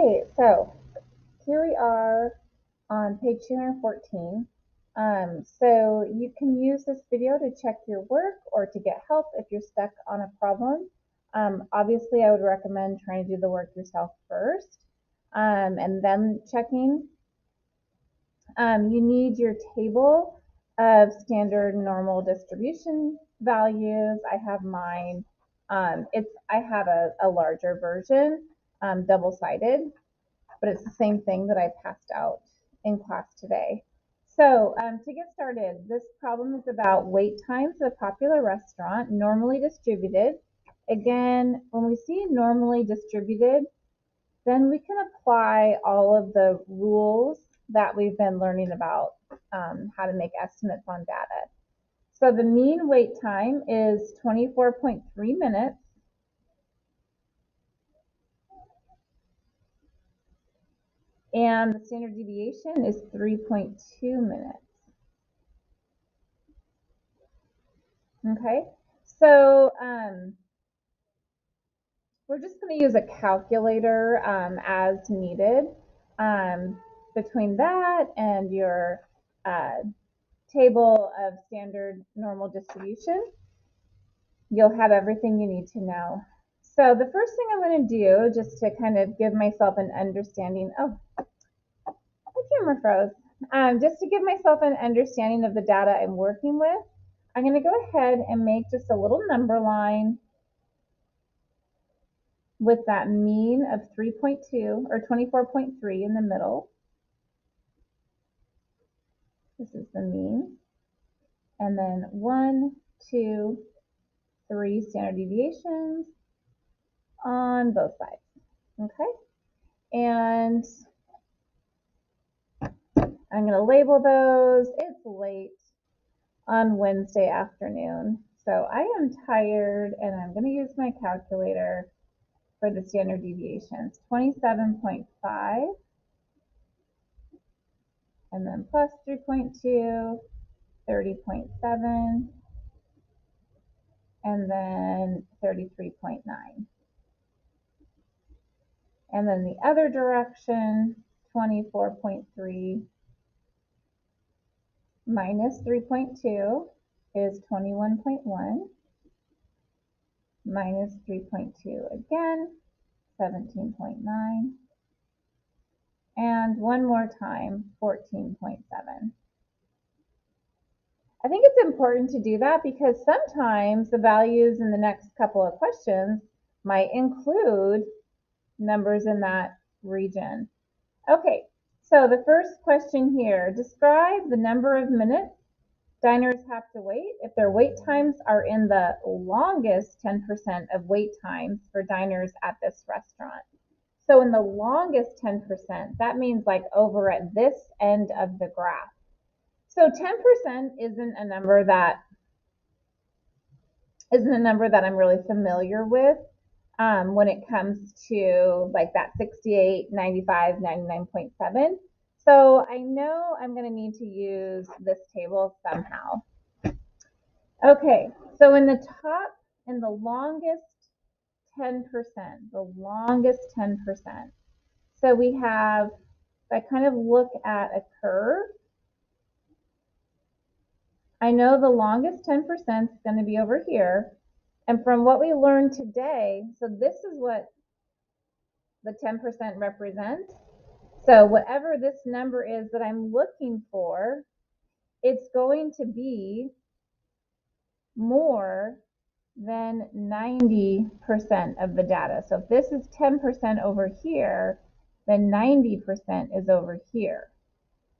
Okay, so here we are on page 214. So you can use this video to check your work or to get help if you're stuck on a problem. Obviously, I would recommend trying to do the work yourself first and then checking. You need your table of standard normal distribution values. I have mine. I have a larger version, double-sided, but it's the same thing that I passed out in class today. So to get started, this problem is about wait times of a popular restaurant, normally distributed. Again, when we see normally distributed, then we can apply all of the rules that we've been learning about how to make estimates on data. So the mean wait time is 24.3 minutes. And the standard deviation is 3.2 minutes. Okay, so we're just going to use a calculator as needed. Between that and your table of standard normal distribution, you'll have everything you need to know. So the first thing I'm going to do, just to kind of give myself an understanding, the camera froze. Just to give myself an understanding of the data I'm working with, I'm going to go ahead and make just a little number line with that mean of 3.2 or 24.3 in the middle. This is the mean. And then 1, 2, 3 standard deviations on both sides. Okay. And I'm going to label those. It's late on Wednesday afternoon. So I am tired and I'm going to use my calculator for the standard deviations. 27.5 and then plus 3.2, 30.7, and then 33.9. And then the other direction, 24.3 minus 3.2 is 21.1, minus 3.2 again, 17.9, and one more time, 14.7. I think it's important to do that because sometimes the values in the next couple of questions might include numbers in that region. Okay, so the first question here, describe the number of minutes diners have to wait if their wait times are in the longest 10% of wait times for diners at this restaurant. So in the longest 10%, that means like over at this end of the graph. So 10% isn't a number that I'm really familiar with when it comes to like that 68, 95, 99.7. So I know I'm going to need to use this table somehow. Okay, so in the top, in the longest 10%, the longest 10%. So we have, if I kind of look at a curve, I know the longest 10% is going to be over here. And from what we learned today, so this is what the 10% represents. So whatever this number is that I'm looking for, it's going to be more than 90% of the data. So if this is 10% over here, then 90% is over here.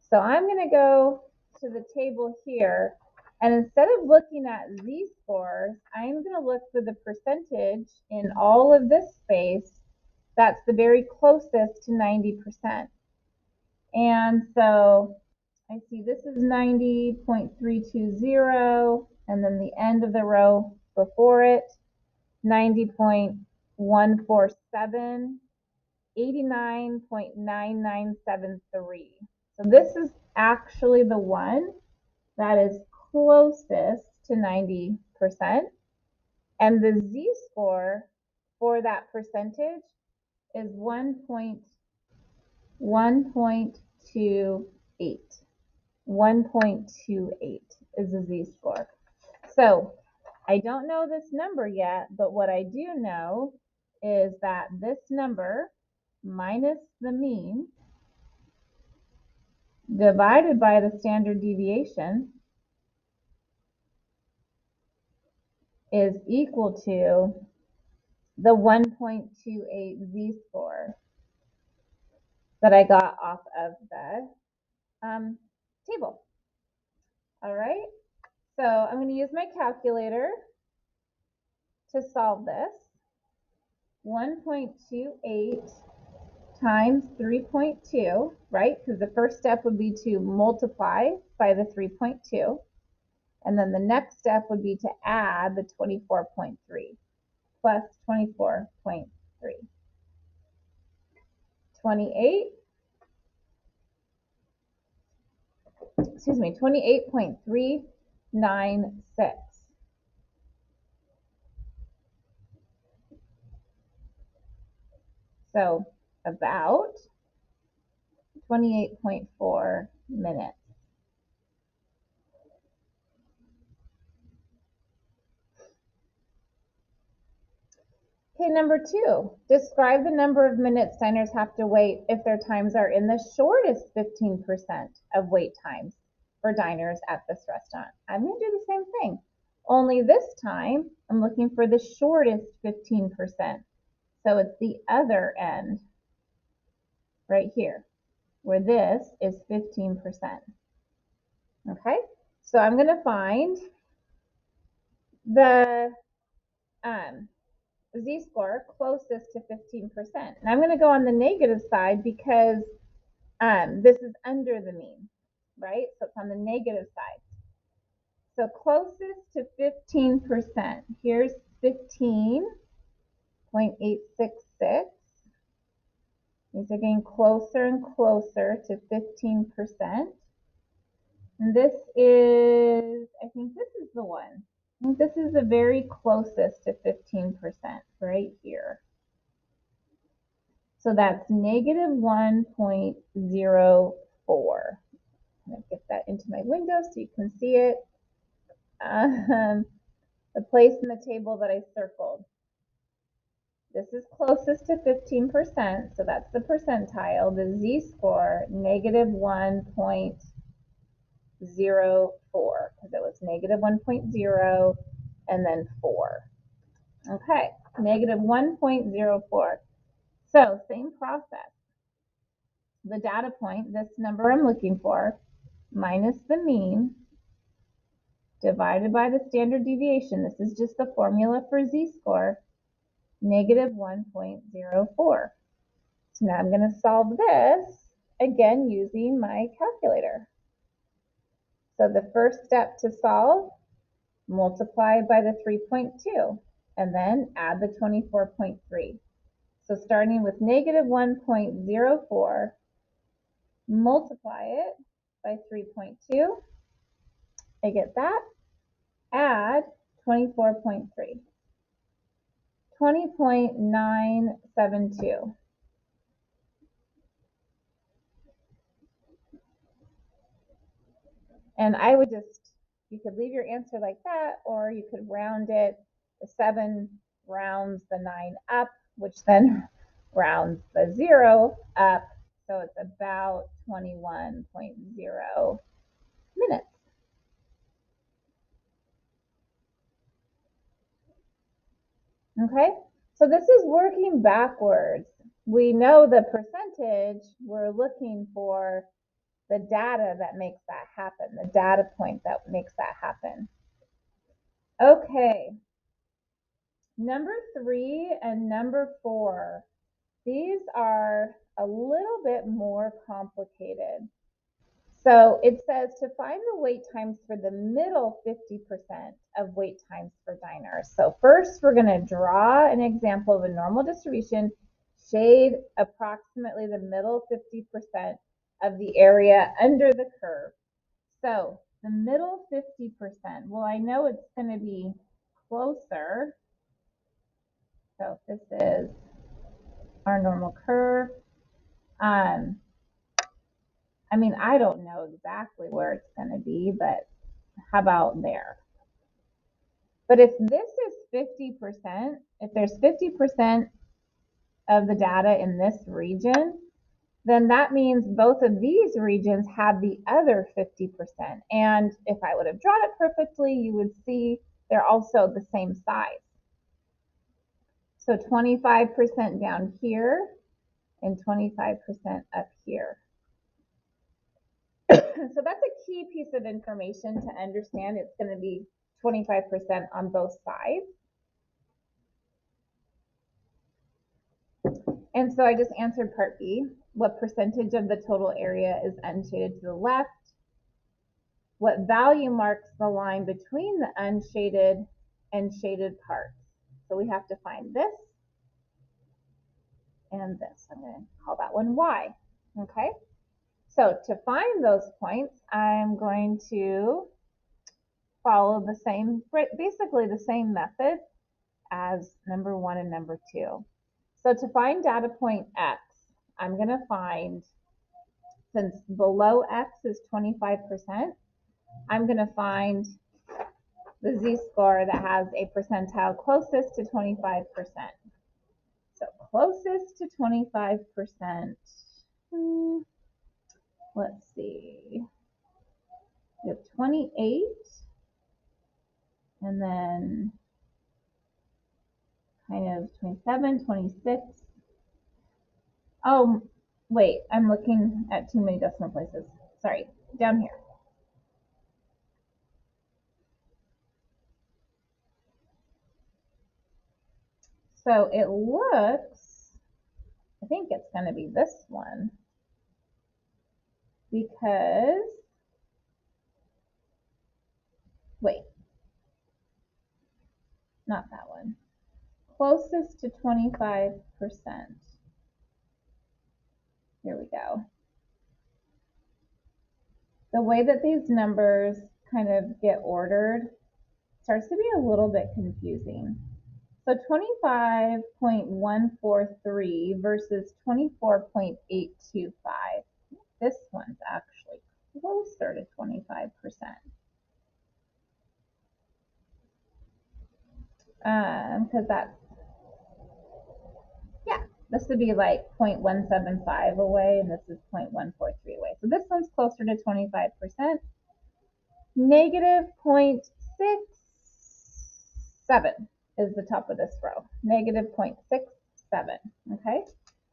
So I'm going to go to the table here, and instead of looking at z-scores, I'm going to look for the percentage in all of this space that's the very closest to 90%. And so I see this is 90.320, and then the end of the row before it, 90.147, 89.9973. So this is actually the one that is closest to 90%. And the z-score for that percentage is 1.001. 1.28. 1.28 is the z-score. So I don't know this number yet, but what I do know is that this number minus the mean divided by the standard deviation is equal to the 1.28 z-score that I got off of the table. All right, so I'm going to use my calculator to solve this. 1.28 times 3.2, right? Because the first step would be to multiply by the 3.2. And then the next step would be to add the 24.3 plus 24.3. 28.396. So about 28.4 minutes. Okay, number 2, describe the number of minutes diners have to wait if their times are in the shortest 15% of wait times for diners at this restaurant. I'm going to do the same thing, only this time I'm looking for the shortest 15%. So it's the other end right here, where this is 15%. Okay, so I'm going to find the z-score closest to 15%. And I'm going to go on the negative side because this is under the mean, right? So it's on the negative side. So closest to 15%. Here's 15.866. These are getting closer and closer to 15%. And this is, I think this is the one. I think this is the very closest to 15% right here. So that's negative 1.04. I'm going to get that into my window so you can see it. The place in the table that I circled. This is closest to 15%, so that's the percentile. The z-score, negative 1.04, because it was negative 1.0 and then 4. Okay, negative 1.04. So same process. The data point, this number I'm looking for, minus the mean, divided by the standard deviation. This is just the formula for z-score, negative 1.04. So now I'm going to solve this, again, using my calculator. So the first step to solve, multiply by the 3.2, and then add the 24.3. So starting with negative 1.04, multiply it by 3.2, I get that, add 24.3, 20.972. And I would just, you could leave your answer like that, or you could round it. The 7 rounds the 9 up, which then rounds the 0 up. So it's about 21.0 minutes. Okay, so this is working backwards. We know the percentage, we're looking for the data that makes that happen, the data point that makes that happen. Okay, number 3 and number 4, these are a little bit more complicated. So it says to find the wait times for the middle 50% of wait times for diners. So first we're going to draw an example of a normal distribution, shade approximately the middle 50% of the area under the curve. So the middle 50%, well, I know it's going to be closer. So this is our normal curve. I mean, I don't know exactly where it's going to be, but how about there? But if this is 50%, if there's 50% of the data in this region, then that means both of these regions have the other 50%. And if I would have drawn it perfectly, you would see they're also the same size. So 25% down here and 25% up here. So that's a key piece of information to understand. It's going to be 25% on both sides. And so I just answered part B. What percentage of the total area is unshaded to the left? What value marks the line between the unshaded and shaded parts? So we have to find this and this. I'm going to call that one Y. Okay. So to find those points, I'm going to follow the same, basically the same method as number 1 and number 2. So to find data point X, I'm going to find, since below X is 25%, I'm going to find the z-score that has a percentile closest to 25%. So closest to 25%, let's see, we have 28, and then kind of 27, 26. Oh, wait, I'm looking at too many decimal places. Sorry, down here. So it looks, I think it's going to be this one, because, wait, not that one. Closest to 25%. Here we go. The way that these numbers kind of get ordered starts to be a little bit confusing. So 25.143 versus 24.825. This one's actually closer to 25%. Because that's, yeah, this would be like 0.175 away, and this is 0.143 away. So this one's closer to 25%. Negative 0.67 is the top of this row. Negative 0.67, okay?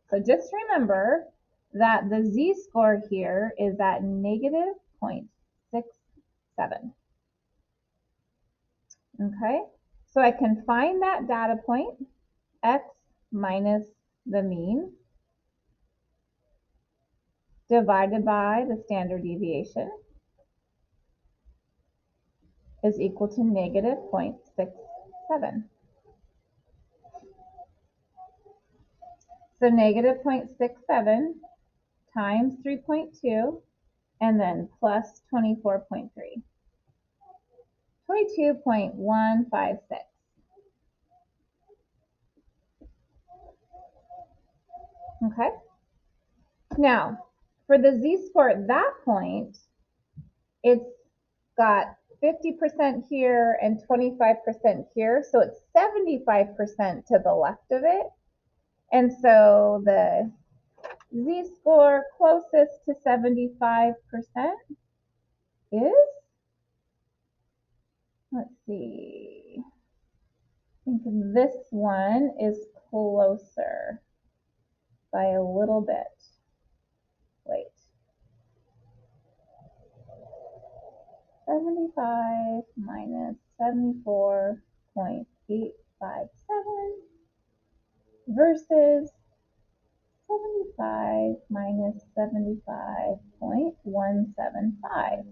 So just remember that the z-score here is at negative 0.67. Okay, so I can find that data point, x minus the mean, divided by the standard deviation, is equal to negative 0.67. So negative 0.67 times 3.2 and then plus 24.3. 22.156. Okay. Now, for the z-score at that point, it's got 50% here and 25% here, so it's 75% to the left of it. And so the z-score closest to 75% is, let's see, I think this one is closer by a little bit. Wait. 75 minus 74.857 versus 75 minus 75.175.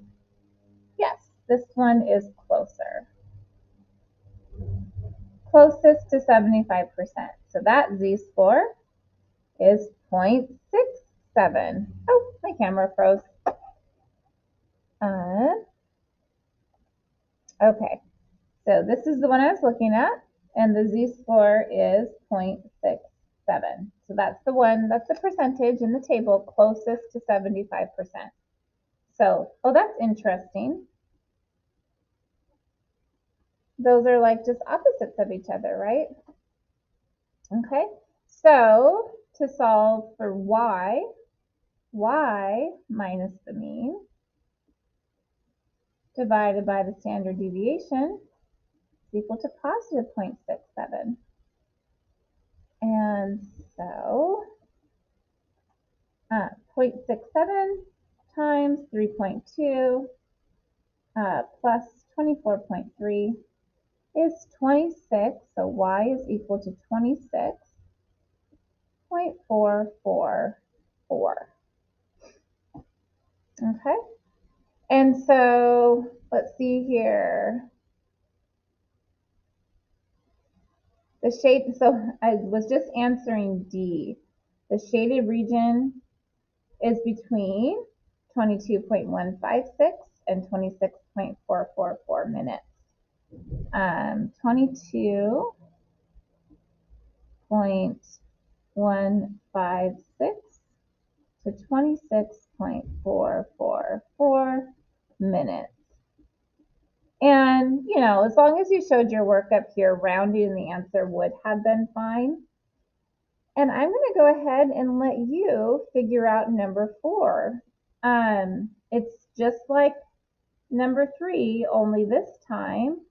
Yes, this one is closer. Closest to 75%. So that z-score is 0.67. Oh, my camera froze. Okay, so this is the one I was looking at, and the z-score is 0.67. So that's the one, that's the percentage in the table closest to 75%. So, oh, that's interesting. Those are like just opposites of each other, right? Okay, so to solve for y minus the mean divided by the standard deviation is equal to positive 0.67. And so 0.67 times 3.2 plus 24.3 is 26. So y is equal to 26.444. Okay. And so let's see here. The shade, so I was just answering D. The shaded region is between 22.156 and 26.444 minutes. 22.156 to 26.444 minutes. And, you know, as long as you showed your work up here, rounding the answer would have been fine. And I'm going to go ahead and let you figure out number 4. It's just like number 3, only this time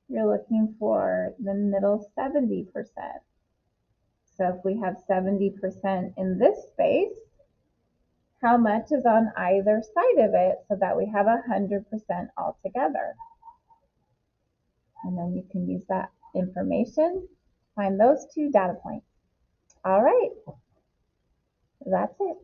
you're looking for the middle 70%. So if we have 70% in this space, how much is on either side of it so that we have 100% altogether? And then you can use that information, find those two data points. All right, that's it.